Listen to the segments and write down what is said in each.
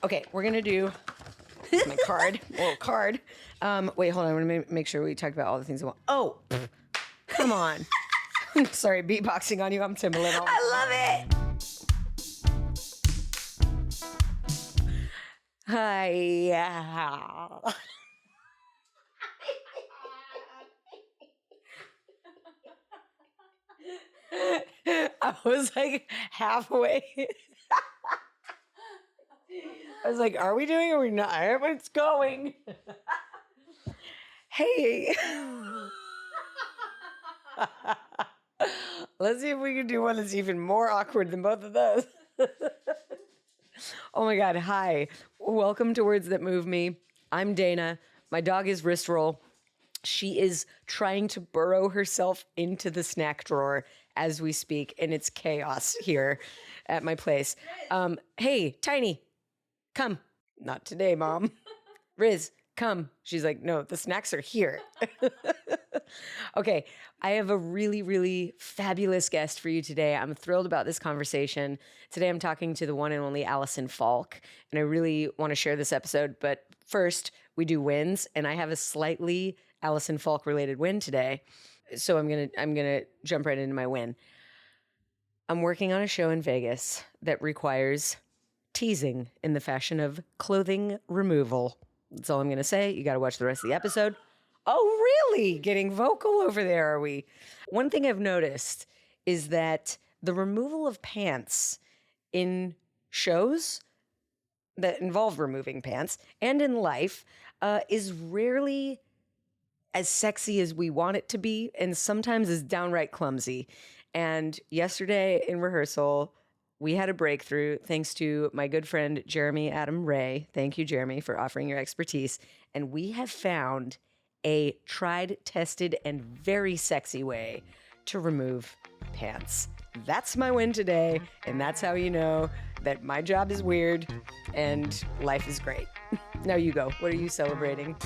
Okay, we're going to do my card. Little card. Wait, hold on. I want to make sure we talked about all the things I want. Oh, come on. Sorry, beatboxing on you. I'm Timberland. I love it. Hi. I was like halfway. I was like, are we doing it or are we not? It's going. Hey. Let's see if we can do one that's even more awkward than both of those. Oh my God. Hi. Welcome to Words That Move Me. I'm Dana. My dog is Wrist Roll. She is trying to burrow herself into the snack drawer as we speak, and it's chaos here at my place. Hey, Tiny, come. Not today, Mom. Riz, come. She's like, no, the snacks are here. Okay, I have a really, really fabulous guest for you today. I'm thrilled about this conversation. Today I'm talking to the one and only Alison Faulk, and I really want to share this episode. But first, we do wins, and I have a slightly Alison Faulk related win today. So I'm gonna jump right into my win. I'm working on a show in Vegas that requires teasing in the fashion of clothing removal. That's all I'm gonna say. You got to watch the rest of the episode. Oh, really? Getting vocal over there, are we? One thing I've noticed is that the removal of pants in shows that involve removing pants and in life is rarely as sexy as we want it to be, and sometimes is downright clumsy. And yesterday in rehearsal, we had a breakthrough thanks to my good friend, Jeremy Adam Ray. Thank you, Jeremy, for offering your expertise. And we have found a tried, tested, and very sexy way to remove pants. That's my win today, and that's how you know that my job is weird and life is great. Now you go. What are you celebrating?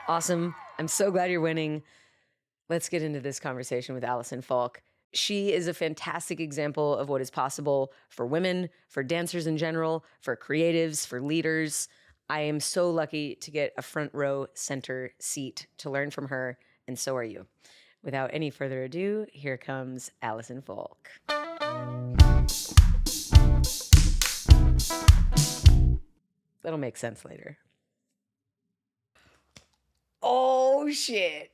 Awesome. I'm so glad you're winning. Let's get into this conversation with Alison Faulk. She is a fantastic example of what is possible for women, for dancers in general, for creatives, for leaders. I am so lucky to get a front row center seat to learn from her, and so are you. Without any further ado, here comes Alison Faulk. That'll make sense later. Oh, shit.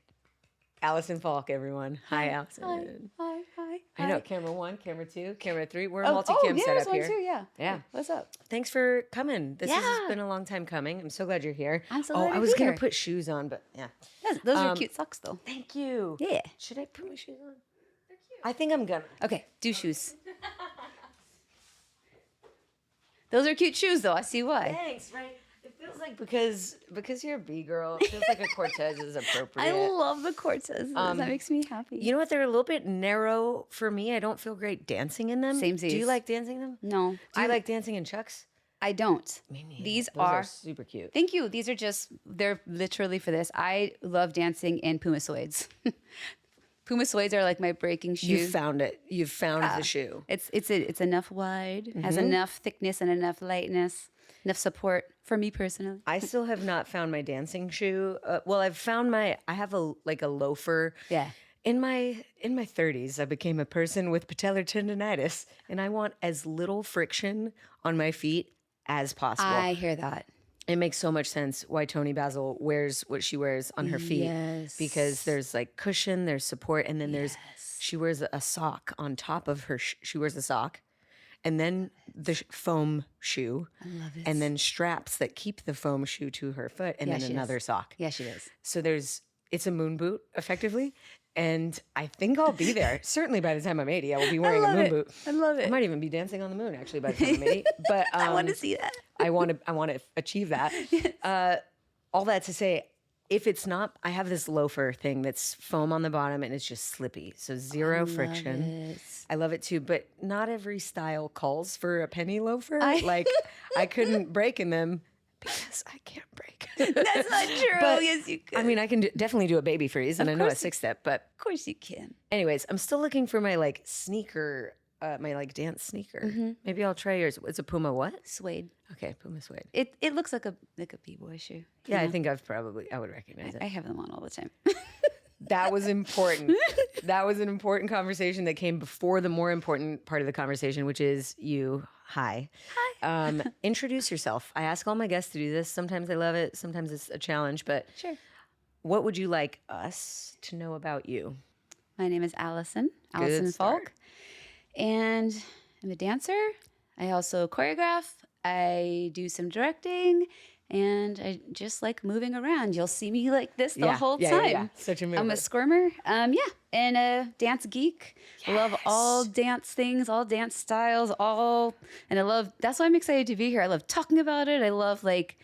Alison Faulk, everyone. Hi, Alison. Hi. I know, camera 1, camera 2, camera 3. We're a multi-cam setup here. Too, yeah. Yeah. What's up? Thanks for coming. This has been a long time coming. I'm so glad you're here. I'm so glad I was going here. to put shoes on, but yeah. Those are cute socks, though. Thank you. Yeah. Should I put my shoes on? They're cute. I think I'm going to. Okay, do shoes. Those are cute shoes, though. I see why. Thanks, right? It feels like because you're a B-girl, it feels like a Cortez is appropriate. I love the Cortez. That makes me happy. You know what? They're a little bit narrow for me. I don't feel great dancing in them. Same. Do you like dancing in them? No. Do you like dancing in Chucks? I don't. Me neither. These Those are super cute. Thank you. These are they're literally for this. I love dancing in Puma suedes. Puma suedes are like my breaking shoes. You found it. You found the shoe. It's enough wide, has enough thickness and enough lightness, enough support for me personally. I still have not found my dancing shoe. I've found I have a loafer. Yeah. In my 30s, I became a person with patellar tendonitis, and I want as little friction on my feet as possible. I hear that. It makes so much sense why Toni Basil wears what she wears on her feet. Yes. Because there's like cushion, there's support, and then she wears a sock on top of her. She wears a sock, and then the foam shoe. I love it. And then straps that keep the foam shoe to her foot, and then another sock. Yeah, she does. So it's a moon boot, effectively. And I think I'll be there. Certainly by the time I'm 80, I will be wearing a moon boot. I love it. I might even be dancing on the moon, actually, by the time I'm 80. But I want to see that. I want to achieve that. Yes. All that to say, if it's not, I have this loafer thing that's foam on the bottom and it's just slippy. So zero friction. I love it too, but not every style calls for a penny loafer. I couldn't break in them. Because I can't break. That's not true. But, yes, you could. I mean, I can definitely do a baby freeze, and I know a course you- 6-step, but Of course you can. anyways, I'm still looking for my like sneaker, my like dance sneaker. Maybe I'll try yours. It's a Puma what? Suede. Okay, Puma suede. It looks like a b-boy shoe. Yeah, I think I would recognize it. I have them on all the time. That was important. That was an important conversation that came before the more important part of the conversation, which is you. Hi. Hi. Introduce yourself. I ask all my guests to do this. Sometimes I love it. Sometimes it's a challenge. But Sure. what would you like us to know about you? My name is Alison start. Faulk, and I'm a dancer. I also choreograph. I do some directing, and I just like moving around. You'll see me like this the whole time. Yeah. Such a mover. I'm a squirmer. And a dance geek. I love all dance things, all dance styles, that's why I'm excited to be here. I love talking about it. I love like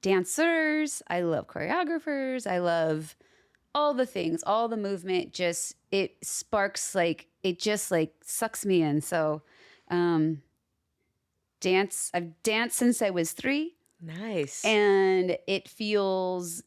dancers. I love choreographers. I love all the things, all the movement. Just, it sparks it just sucks me in. So, I've danced since I was 3. Nice. And it feels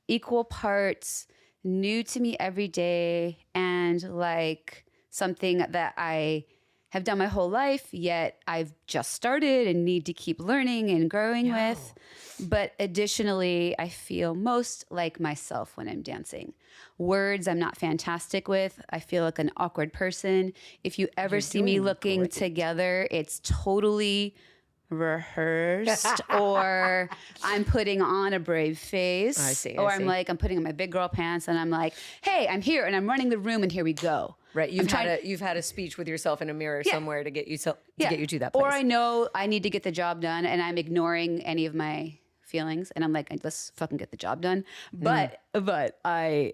equal parts new to me every day and like something that I have done my whole life, yet I've just started and need to keep learning and growing with. But additionally, I feel most like myself when I'm dancing. Words I'm not fantastic with. I feel like an awkward person. If you ever see me looking together, it's totally rehearsed or I'm putting on a brave face. I see. Or I'm putting on my big girl pants and I'm like, hey, I'm here and I'm running the room and here we go. Right. You've had a speech with yourself in a mirror somewhere to get you to that place. Or I know I need to get the job done and I'm ignoring any of my feelings and I'm like, let's fucking get the job done. But I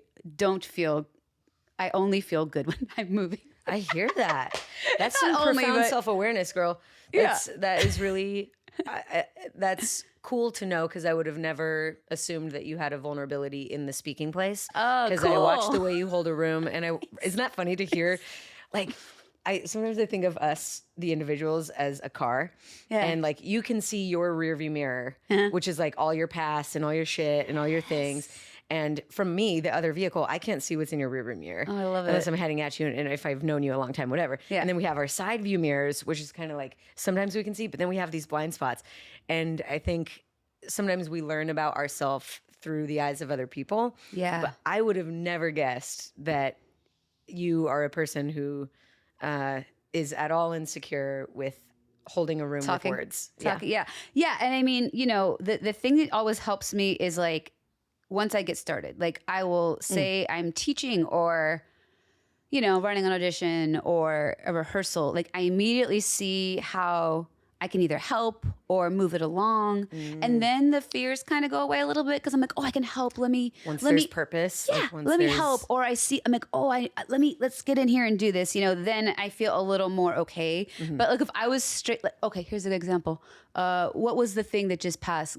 only feel good when I'm moving. I hear that. That's some profound self-awareness, girl. That is really, that's cool to know because I would have never assumed that you had a vulnerability in the speaking place. Oh, because cool. I watch the way you hold a room, and isn't that funny to hear? Like, sometimes I think of us, the individuals, as a car, and like you can see your rearview mirror, which is like all your past and all your shit and all your things. And from me, the other vehicle, I can't see what's in your rearview mirror. Oh, I love it. Unless I'm heading at you, and if I've known you a long time, whatever. Yeah. And then we have our side view mirrors, which is kind of like sometimes we can see, but then we have these blind spots. And I think sometimes we learn about ourselves through the eyes of other people. Yeah. But I would have never guessed that you are a person who is at all insecure with holding a room with words. Yeah. And I mean, the thing that always helps me is like, once I get started, like I will say I'm teaching or, running an audition or a rehearsal, like I immediately see how I can either help or move it along. And then the fears kind of go away a little bit because I'm like, oh, I can help. Let me purpose. Yeah, let me help. Or I'm like, oh, let's get in here and do this. Then I feel a little more okay. But like if I was straight, like, okay, here's an example. What was the thing that just passed?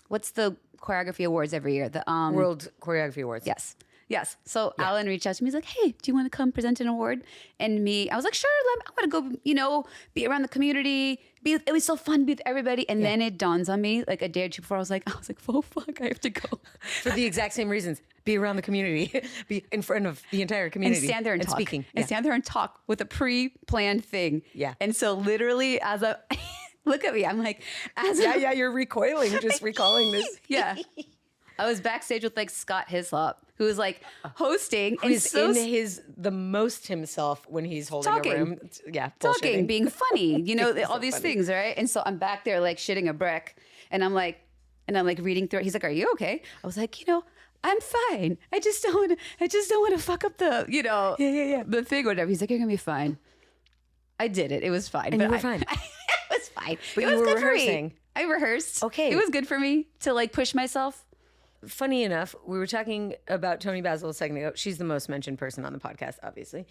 What's the choreography awards every year? The World Choreography Awards. Yes. So Alan reached out to me. He's like, hey, do you want to come present an award? And I was like, sure, I want to go, be around the community. It was so fun to be with everybody. And then it dawns on me like a day or two before I was like, oh, fuck, I have to go. For the exact same reasons. Be around the community. Be in front of the entire community. And stand there and talk. Speaking. And stand there and talk with a pre-planned thing. Yeah. And so literally as a... Look at me. I'm like... you're recoiling, just recalling this. Yeah. I was backstage with like Scott Hislop, who was like hosting. Who's in the most himself when he's holding a room. Yeah, talking, being funny, all so these funny. things, right? And so I'm back there like shitting a brick, and I'm like reading through it. He's like, "Are you okay?" I was like, I'm fine. I just don't want to fuck up the, the thing or whatever. He's like, "You're gonna be fine." I did it. It was fine. And you were fine. It was fine. But it you was were good rehearsing. For me. I rehearsed. Okay. It was good for me to like push myself. Funny enough, we were talking about Toni Basil a second ago. She's the most mentioned person on the podcast, obviously.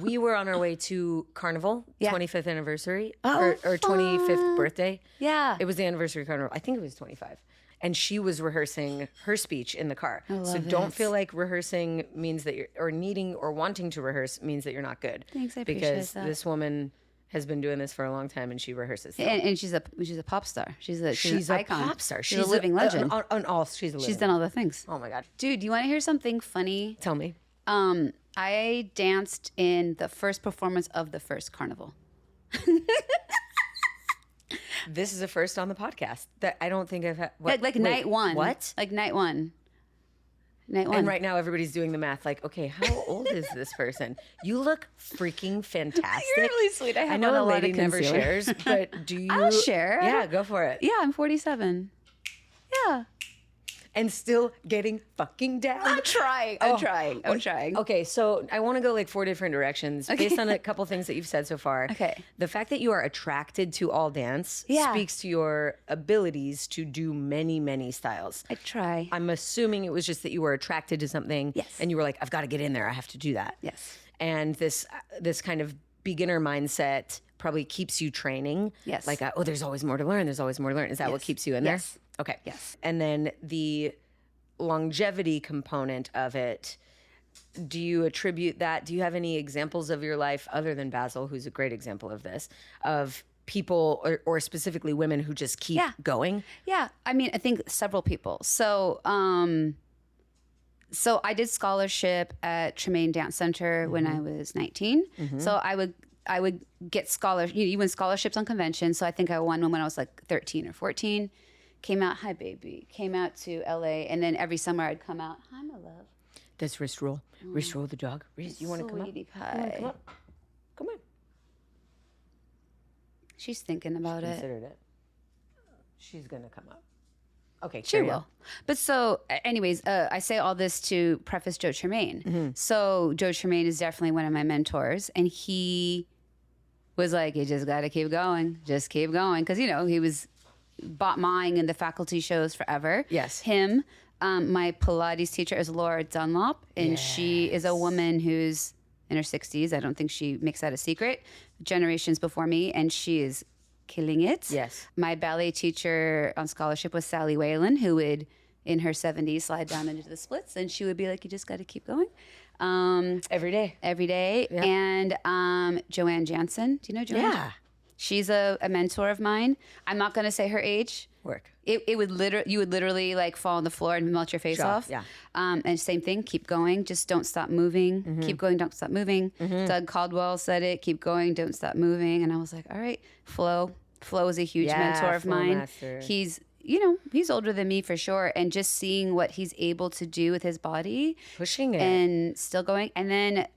We were on our way to Carnival, 25th anniversary, or 25th birthday. Yeah. It was the anniversary of Carnival. I think it was 25. And she was rehearsing her speech in the car. So don't feel like rehearsing means that or needing or wanting to rehearse means that you're not good. Thanks, I appreciate because that. this woman has been doing this for a long time, and she rehearses. And she's a pop star. She's an a icon. pop star. She's a living legend. She's Done all the things. Oh my God. Dude, you want to hear something funny? Tell me. I danced in the first performance of the first carnival. This is a first on the podcast that I don't think I've had. Like night one. What? Like night one. Night one. And right now everybody's doing the math. Like, okay, how old is this person? You look freaking fantastic. You're really sweet. I know on a a lot lady of never concealer. shares, but do you? I'll share. Yeah, go for it. Yeah, I'm 47. Yeah. And still getting fucking down. I'm trying. I'm trying. Okay, so I want to go like 4 different directions based on a couple things that you've said so far. Okay. The fact that you are attracted to all dance speaks to your abilities to do many, many styles. I try. I'm assuming it was just that you were attracted to something Yes. and you were like, I've got to get in there. I have to do that. Yes. And this kind of beginner mindset probably keeps you training. Yes. Like, there's always more to learn. There's always more to learn. Is that what keeps you in there? Yes. Okay. Yes. And then the longevity component of it, do you attribute that? Do you have any examples of your life other than Basil, who's a great example of this, of people or specifically women who just keep going? Yeah. I mean, I think several people. So, so I did scholarship at Tremaine Dance Center when I was 19. So I would get you win scholarships on convention. So I think I won one when I was like 13 or 14. Came out, hi baby. Came out to LA, and then every summer I'd come out. Hi, my love. That's wrist roll. Wrist roll the dog. You want to come up? Sweetie pie. Come on. Come on. She's thinking about it. Considered it. She's gonna come up. Okay, She carry will. on. But so, anyways, I say all this to preface Joe Tremaine. So Joe Tremaine is definitely one of my mentors, and he was like, "You just got to keep going, just keep going," because he was mine in the faculty shows forever. Yes. Him. My Pilates teacher is Laura Dunlop, and she is a woman who's in her 60s. I don't think she makes that a secret. Generations before me, and she is killing it. Yes. My ballet teacher on scholarship was Sally Whalen, who would, in her 70s, slide down into the splits, and she would be like, "You just got to keep going." Every day. Every day. Yeah. And Joanne Jansen. Do you know Joanne? Yeah. She's a mentor of mine. I'm not going to say her age. Work. You would literally like fall on the floor and melt your face Drop, off. yeah. And same thing, keep going. Just don't stop moving. Keep going, don't stop moving. Doug Caldwell said it, keep going, don't stop moving. And I was like, all right, Flo. Flo is a huge mentor of Flo mine. Master. He's older than me for sure. And just seeing what he's able to do with his body. Pushing it. And still going. And then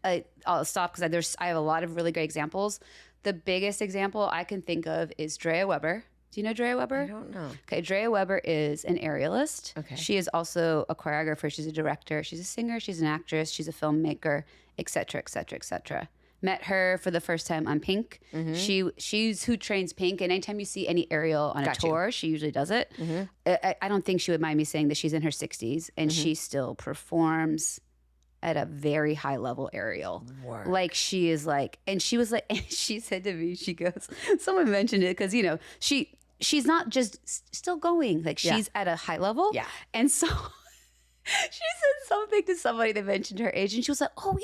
I'll stop because I have a lot of really great examples. The biggest example I can think of is Drea Weber. Do you know Drea Weber? I don't know. Okay, Drea Weber is an aerialist. Okay. She is also a choreographer. She's a director. She's a singer. She's an actress. She's a filmmaker, et cetera, et cetera, et cetera. Met her for the first time on Pink. She's who trains Pink. And anytime you see any aerial on a tour, she usually does it. I don't think she would mind me saying that she's in her 60s and she still performs at a very high level aerial. Work. Like she is like, and she was like, and she said to me, she goes, someone mentioned it because, she's not just still going, like she's at a high level. Yeah. And so she said something to somebody that mentioned her age and she was like, oh,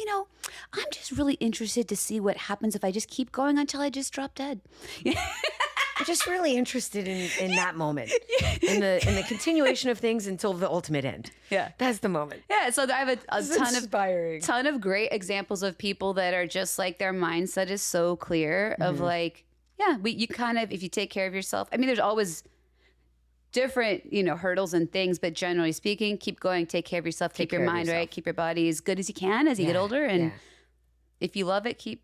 I'm just really interested to see what happens if I just keep going until I just drop dead. I'm just really interested in that moment, in the continuation of things until the ultimate end. Yeah. That's the moment. Yeah, so I have inspiring. ton of great examples of people that are just like their mindset is so clear of like, you kind of, if you take care of yourself, I mean, there's always different, hurdles and things, but generally speaking, keep going, take care of yourself, keep your mind right, keep your body as good as you can as you get older. And if you love it, keep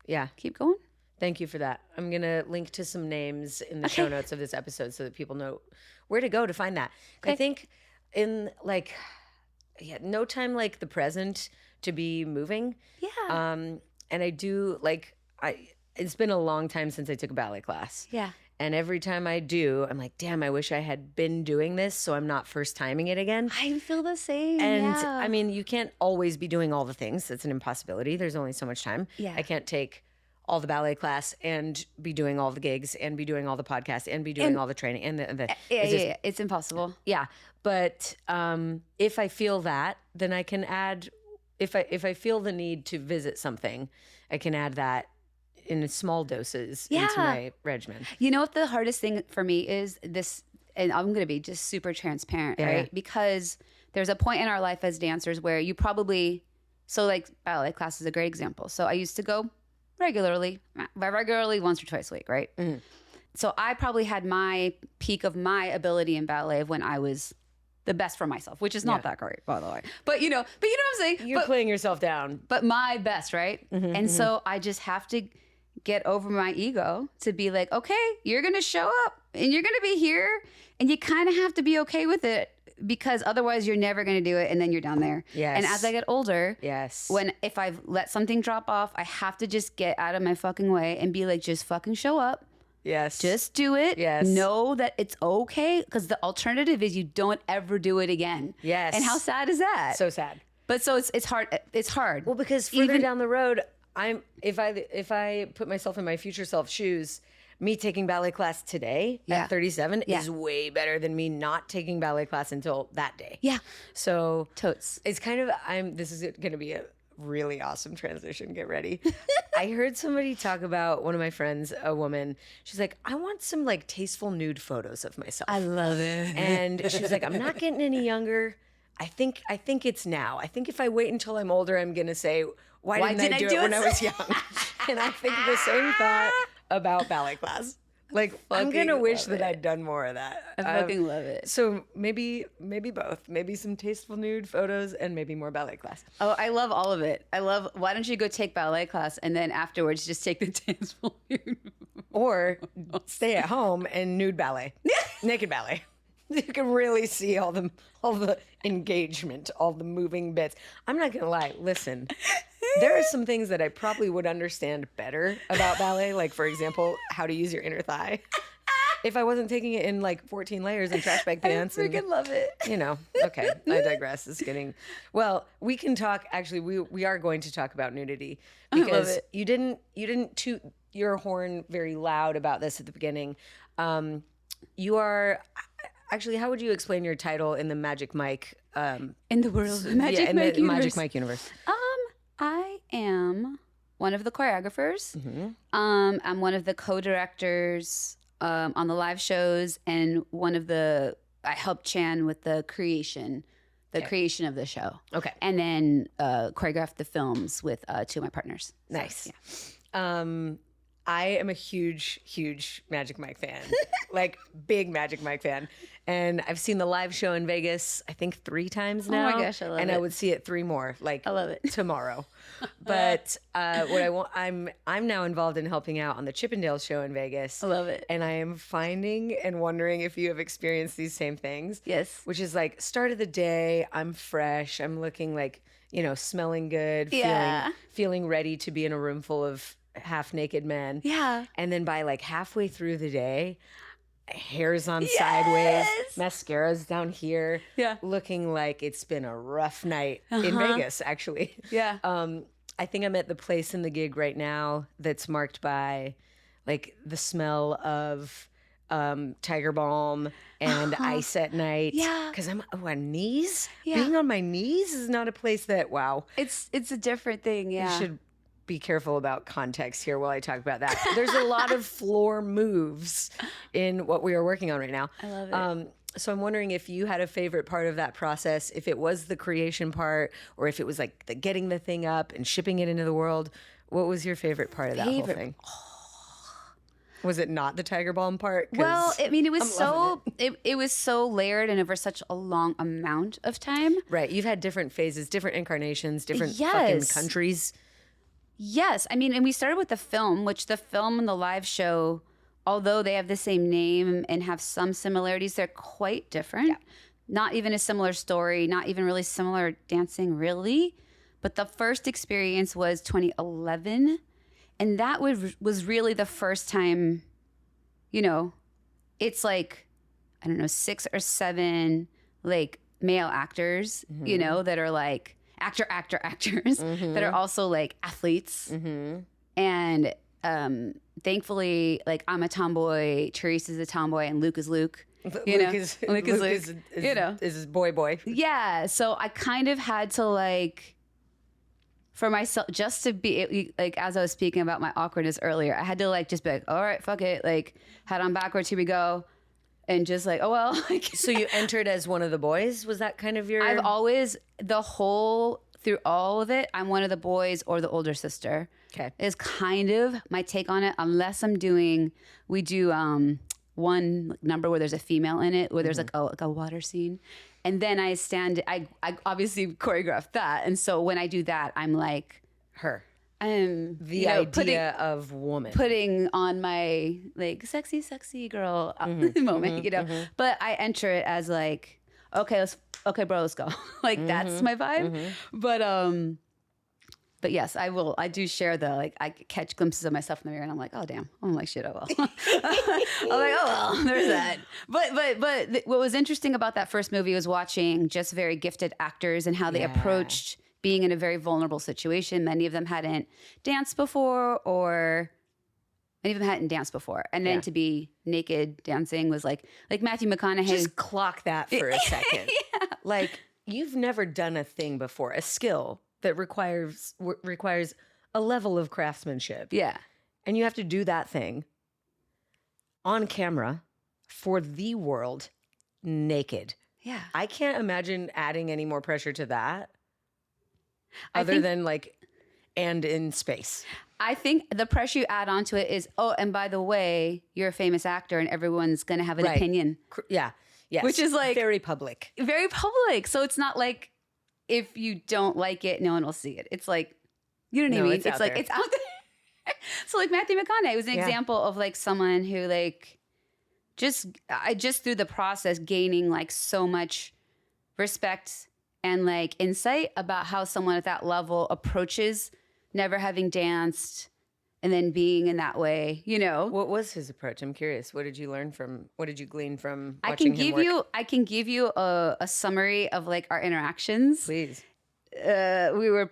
going. Thank you for that. I'm going to link to some names in the show notes of this episode so that people know where to go to find that. Okay. I think in no time like the present to be moving. Yeah. And I do it's been a long time since I took a ballet class. Yeah. And every time I do, I'm like, damn, I wish I had been doing this so I'm not first timing it again. I feel the same. And I mean, you can't always be doing all the things. It's an impossibility. There's only so much time. Yeah. I can't take all the ballet class and be doing all the gigs and be doing all the podcasts and be doing all the training it's impossible. Yeah. But if I feel that, then I can add, if I feel the need to visit something, I can add that in small doses into my regimen. You know what the hardest thing for me is this, and I'm going to be just super transparent, right? Because there's a point in our life as dancers where you probably, so like ballet class is a great example. So I used to go regularly, once or twice a week, right? Mm-hmm. So I probably had my peak of my ability in ballet when I was the best for myself, which is not that great, by the way. But you know what I'm saying? You're playing yourself down. But my best, right? Mm-hmm, and so I just have to get over my ego to be like, okay, you're going to show up and you're going to be here and you kind of have to be okay with it because otherwise you're never going to do it and then you're down there. Yes. And as I get older, if I've let something drop off, I have to just get out of my fucking way and be like, just fucking show up. Yes. Just do it. Yes. Know that it's okay because the alternative is you don't ever do it again. Yes. And how sad is that? So sad. But so it's hard. It's hard. Well, because further down the road, if I put myself in my future self's shoes, me taking ballet class today at 37 is way better than me not taking ballet class until that day. Yeah. So totes. It's kind of this is going to be a really awesome transition. Get ready. I heard somebody talk about one of my friends, a woman. She's like, I want some like tasteful nude photos of myself. I love it. And she's like, I'm not getting any younger. I think it's now. I think if I wait until I'm older, I'm going to say, why didn't I do it when I was young? And I think the same thought about ballet class. Like, I'm going to wish that I'd done more of that. I fucking love it. So maybe both. Maybe some tasteful nude photos and maybe more ballet class. Oh, I love all of it. Why don't you go take ballet class and then afterwards just take the tasteful nude? Or stay at home and nude ballet. Naked ballet. You can really see all the engagement, all the moving bits. I'm not gonna lie. Listen, there are some things that I probably would understand better about ballet, like for example, how to use your inner thigh. If I wasn't taking it in like 14 layers and trash bag pants. I freaking love it. You know, okay, I digress. It's getting, well, we can talk, actually, we are going to talk about nudity because I love it. you didn't toot your horn very loud about this at the beginning. You are, actually, how would you explain your title in the Magic Mike? In the world, Magic Mike universe. I am one of the choreographers. Mm-hmm. I'm one of the co-directors on the live shows, and I helped Chan with the creation of the show. Okay. And then choreographed the films with two of my partners. Nice. So, yeah. I am a huge Magic Mike fan, like big Magic Mike fan. And I've seen the live show in Vegas, I think 3 times now. Oh my gosh, I love it. And I would see it 3 more, like I love it. tomorrow. But what I want, I'm now involved in helping out on the Chippendale show in Vegas. I love it. And I am finding and wondering if you have experienced these same things. Yes. Which is like start of the day, I'm fresh, I'm looking like, smelling good, feeling ready to be in a room full of half naked men. Yeah. And then by like halfway through the day, hair's on sideways, mascara's down here, looking like it's been a rough night in Vegas, actually. Yeah. I think I'm at the place in the gig right now that's marked by like the smell of Tiger Balm and ice at night. Yeah. Because I'm on knees. Yeah. Being on my knees is not a place that, wow. It's a different thing, yeah. You should be careful about context here while I talk about that. There's a lot of floor moves in what we are working on right now. I love it. So I'm wondering if you had a favorite part of that process, if it was the creation part or if it was like the getting the thing up and shipping it into the world. What was your favorite part of that whole thing? Was it not the Tiger Balm part? Well, I mean, it was so layered and over such a long amount of time. Right. You've had different phases, different incarnations, different fucking countries. Yes. I mean, and we started with the film, which the film and the live show, although they have the same name and have some similarities, they're quite different. Yeah. Not even a similar story, not even really similar dancing, really. But the first experience was 2011. And that was really the first time, it's like, I don't know, 6 or 7 like male actors, that are like, actors that are also like athletes. Mm-hmm. And thankfully, like I'm a tomboy, Therese is a tomboy, and Luke is Luke. Luke is his boy. Yeah, so I kind of had to like for myself, just to be like, as I was speaking about my awkwardness earlier, I had to like just be like, all right, fuck it, like head on backwards, here we go, and just like, oh well. Like, So you entered as one of the boys? Was that kind of your? I've always through all of it, I'm one of the boys or the older sister. Okay. Is kind of my take on it, unless we do one number where there's a female in it, where there's like a water scene. And then I obviously choreographed that. And so when I do that, I'm like her. The idea of woman. Putting on my like sexy girl moment, you know. But I enter it as like, okay, bro, let's go. Like that's my vibe. But yes, I do share I catch glimpses of myself in the mirror and I'm like, oh damn. I'm like, shit, oh well. I'm like, oh well, there's that. But what was interesting about that first movie was watching just very gifted actors and how they approached being in a very vulnerable situation. Many of them hadn't danced before, and then to be naked dancing was like Matthew McConaughey. Just clock that for a second. Like, you've never done a thing before, a skill that requires a level of craftsmanship. Yeah. And you have to do that thing on camera for the world naked. Yeah. I can't imagine adding any more pressure to that other than like, and in space. I think the pressure you add onto it is, oh, and by the way, you're a famous actor and everyone's going to have an opinion. Yeah. Yes. Which is like very public. Very public. So it's not like if you don't like it, no one will see it. It's like, you know what I mean? It's like, it's out there. So like Matthew McConaughey was an example of like someone who like just through the process gaining like so much respect and like insight about how someone at that level approaches never having danced and then being in that way, you know. What was his approach? I'm curious. What did you glean from watching him work? I can give you a summary of like our interactions. Please. We were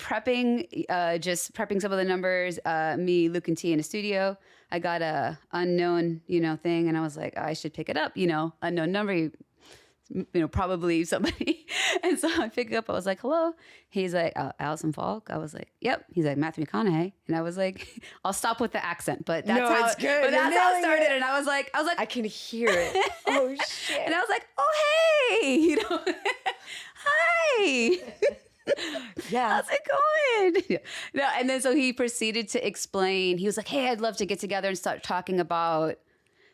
just prepping some of the numbers, me, Luke, and T in a studio. I got a unknown, thing, and I was like, oh, I should pick it up, unknown number, probably somebody. And so I picked it up. I was like, hello. He's like, Alison Faulk. I was like, yep. He's like, Matthew McConaughey. And I was like, I'll stop with the accent, but that's how it's good. But that's how it started. And I was like, I can hear it. Oh shit. And I was like, oh hey, hi. Yeah. How's it going? No, and then so he proceeded to explain. He was like, hey, I'd love to get together and start talking about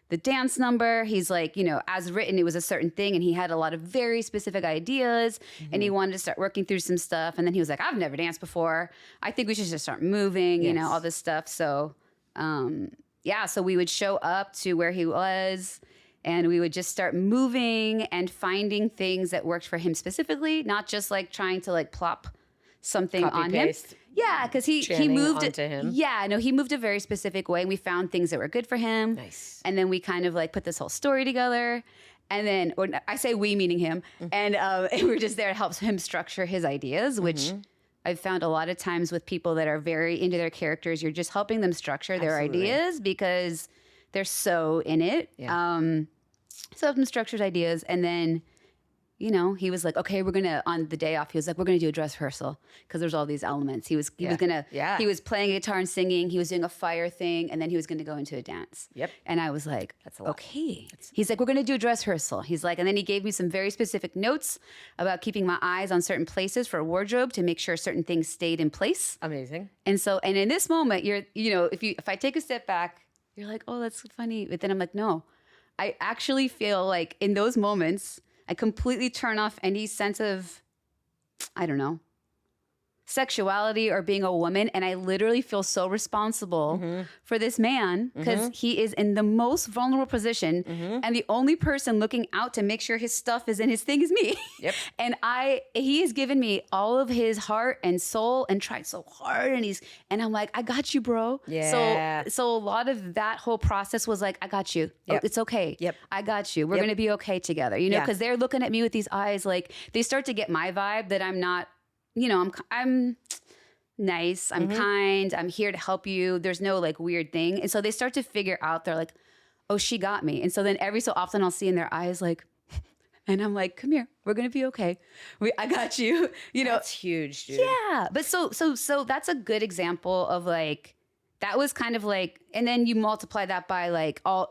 the dance number. He's like, as written, it was a certain thing. And he had a lot of very specific ideas and he wanted to start working through some stuff. And then he was like, I've never danced before. I think we should just start moving, all this stuff. So, so we would show up to where he was and we would just start moving and finding things that worked for him specifically, not just like trying to like plop something on him. Yeah, because he moved onto him. Yeah, no, he moved a very specific way, and we found things that were good for him. Nice. And then we kind of like put this whole story together, and then, or I say we meaning him, and we're just there to help him structure his ideas, which I've found a lot of times with people that are very into their characters, you're just helping them structure their ideas because they're so in it. Yeah. So help them structure his ideas, and then. He was like, okay, on the day off, he was like, we're going to do a dress rehearsal because there's all these elements. He was playing guitar and singing. He was doing a fire thing. And then he was going to go into a dance. Yep. And I was like, that's a lot. Okay. He's like, we're going to do a dress rehearsal. He's like, and then he gave me some very specific notes about keeping my eyes on certain places for a wardrobe to make sure certain things stayed in place. Amazing. And so, and in this moment, if I take a step back, you're like, oh, that's funny. But then I'm like, no, I actually feel like in those moments, I completely turn off any sense of, I don't know, sexuality or being a woman. And I literally feel so responsible for this man because he is in the most vulnerable position. And the only person looking out to make sure his stuff is in his thing is me. Yep. And he has given me all of his heart and soul and tried so hard. And I'm like, I got you, bro. Yeah. So a lot of that whole process was like, I got you. Yep. It's okay. Yep. I got you. We're going to be okay together. Because they're looking at me with these eyes, like they start to get my vibe that I'm not, I'm nice, I'm kind, I'm here to help you. There's no like weird thing. And so they start to figure out, they're like, oh, she got me. And so then every so often I'll see in their eyes like, And I'm like, come here, we're gonna be okay. I got you. You know, That's huge, dude. yeah. But so that's a good example of like, that was kind of like, and then you multiply that by like all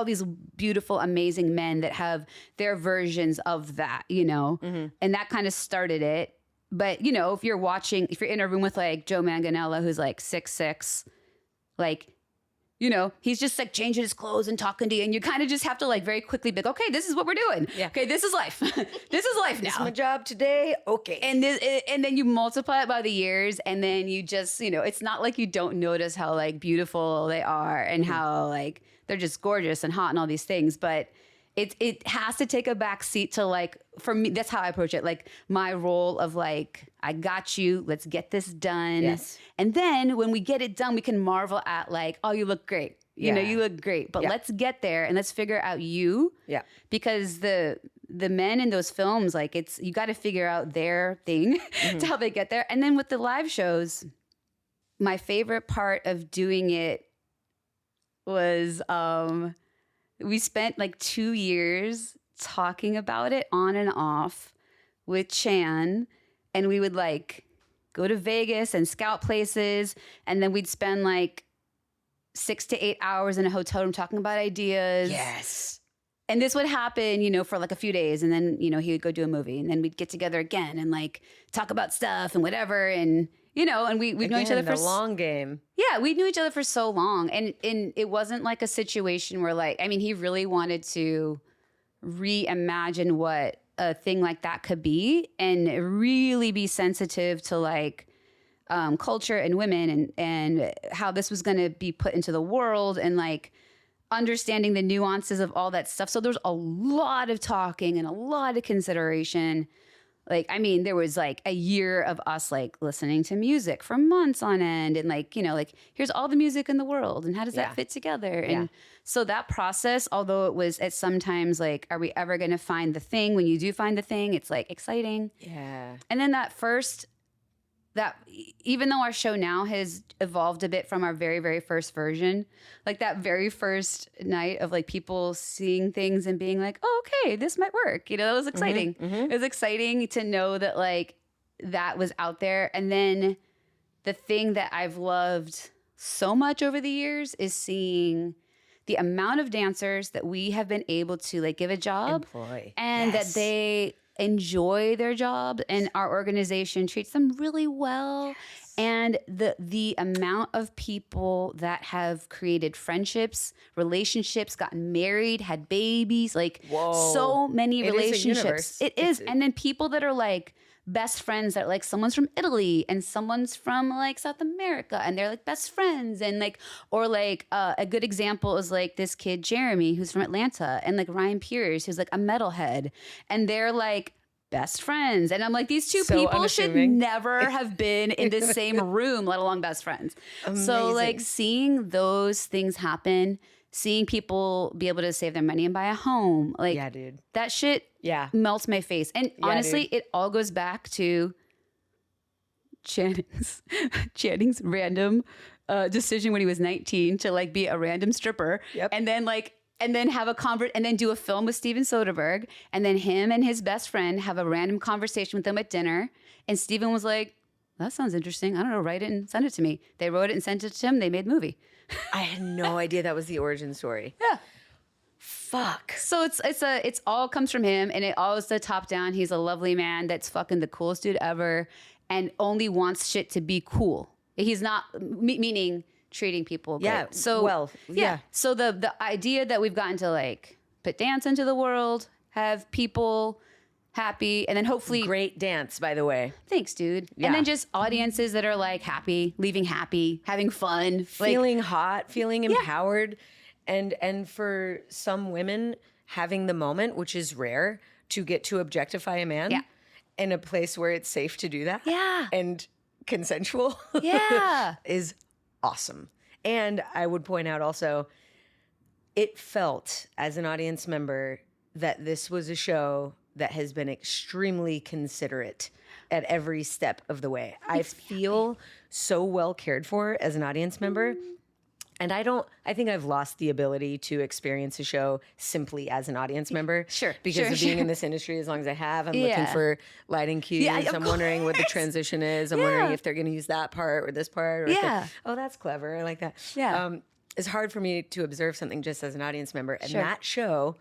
these beautiful, amazing men that have their versions of that, you know, and that kind of started it. But you know, if you're in a room with like Joe Manganiello, who's like 6'6", like, you know, he's just like changing his clothes and talking to you, and you kind of just have to like very quickly be like, okay, this is what we're doing. Yeah. Okay, this is life. This is life now. This is my job today. Okay. And then you multiply it by the years, and then you just, you know, it's not like you don't notice how like beautiful they are and how like they're just gorgeous and hot and all these things, but it has to take a back seat to like, for me, that's how I approach it. Like my role of like, I got you, let's get this done. Yes. And And then when we get it done, we can marvel at like, oh, you look great. You know, you look great. But let's get there and let's figure out you. Yeah. Because the men in those films, like you got to figure out their thing to how they get there. And then with the live shows, my favorite part of doing it was we spent like 2 years talking about it on and off with Chan, and we would like go to Vegas and scout places, and then we'd spend like 6 to 8 hours in a hotel room talking about ideas. yes. And this would happen, you know, for like a few days, and then, you know, he would go do a movie, and then we'd get together again and like talk about stuff and whatever, and you know, and we've known each other for the long game. yeah, we knew each other for so long, and it wasn't like a situation where like, I mean, he really wanted to reimagine what a thing like that could be, and really be sensitive to like culture and women and how this was going to be put into the world, and like understanding the nuances of all that stuff. So there's a lot of talking and a lot of consideration. Like, I mean, there was like a year of us like listening to music for months on end, and like, you know, like here's all the music in the world and how does that fit together? And so that process, although it was at sometimes like, are we ever going to find the thing? When you do find the thing, it's like exciting. Yeah. And then even though our show now has evolved a bit from our very, very first version, like that very first night of like people seeing things and being like, oh, okay, this might work. You know, that was exciting. It was exciting to know that like that was out there. And then the thing that I've loved so much over the years is seeing the amount of dancers that we have been able to like give a job and that they enjoy their job, and our organization treats them really well. And the amount of people that have created friendships, relationships, gotten married, had babies, like so many relationships. It is. And then people that are like best friends, that like someone's from Italy and someone's from like South America, and they're like best friends. And like, or like a good example is like this kid Jeremy, who's from Atlanta, and like Ryan Pierce, who's like a metalhead, and they're like best friends. And I'm like, these two people should never have been in the same room, let alone best friends. Amazing. So like seeing those things happen, seeing people be able to save their money and buy a home, like that shit melts my face. And honestly, it all goes back to Channing's random decision when he was 19 to like be a random stripper. And then have and then do a film with Steven Soderbergh, and then him and his best friend have a random conversation with them at dinner. And Steven was like, that sounds interesting. I don't know, write it and send it to me. They wrote it and sent it to him. They made the movie. I had no idea that was the origin story. Yeah. Fuck. So it's all comes from him, and it all is the top down. He's a lovely man that's fucking the coolest dude ever, and only wants shit to be cool. He's not meaning treating people great. So So the idea that we've gotten to like put dance into the world, have people happy, and then hopefully great dance, by the way. Thanks, dude. And then just audiences that are like happy, leaving happy, having fun, feeling hot, feeling empowered, and for some women having the moment, which is rare, to get to objectify a man in a place where it's safe to do that. And consensual. Is awesome. And I would point out also, it felt as an audience member that this was a show that has been extremely considerate at every step of the way. I feel so well cared for as an audience member. And I think I've lost the ability to experience a show simply as an audience member. Sure, Because of sure. being in this industry as long as I have. I'm looking Yeah. for lighting cues. Yeah, of I'm wondering what the course. transition is. I'm Yeah. wondering if they're going to use that part or this part. Or if Yeah. they're- oh, that's clever. I like that. Yeah. It's hard for me to observe something just as an audience member. And Sure. that show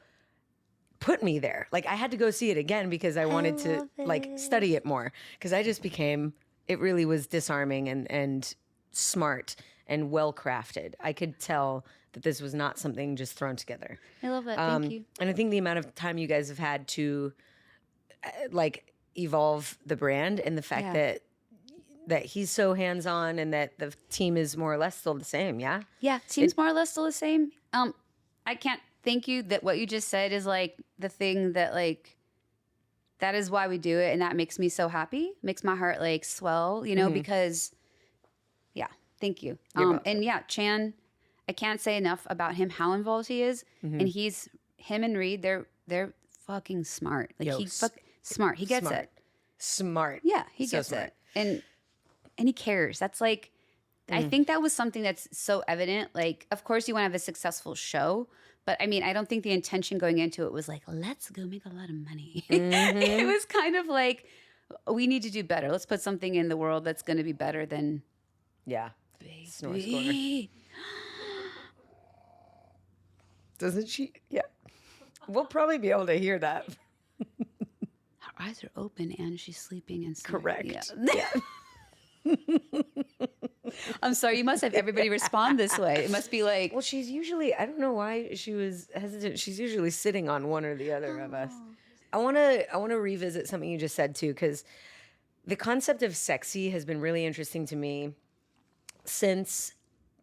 put me there. Like I had to go see it again because I wanted to love like it. study it more. Because I just became, it really was disarming and smart and well crafted. I could tell that this was not something just thrown together. I love that. Thank you. And I think the amount of time you guys have had to like evolve the brand and the fact Yeah. that he's so hands on and that the team is more or less still the same. Yeah. Yeah, seems more or less still the same. I can't thank you that what you just said is like the thing that like that is why we do it, and that makes me so happy. Makes my heart like swell, you know, because yeah, thank you. And yeah, Chan, I can't say enough about him, how involved he is, and him and Reed, they're fucking smart. Like Yo, smart. He gets smart. it. Smart. Yeah, he So gets smart. it. And he cares. That's like I think that was something that's so evident. Like, of course you want to have a successful show, but I mean, I don't think the intention going into it was like, let's go make a lot of money. It was kind of like, we need to do better. Let's put something in the world that's going to be better than Yeah. Snore score. Baby. Doesn't she? Yeah. We'll probably be able to hear that. Her eyes are open and she's sleeping and snoring. Correct. Yeah. I'm sorry. You must have everybody respond this way. It must be like, Well, she's usually, I don't know why she was hesitant. She's usually sitting on one or the other of us. I want to revisit something you just said too, because the concept of sexy has been really interesting to me since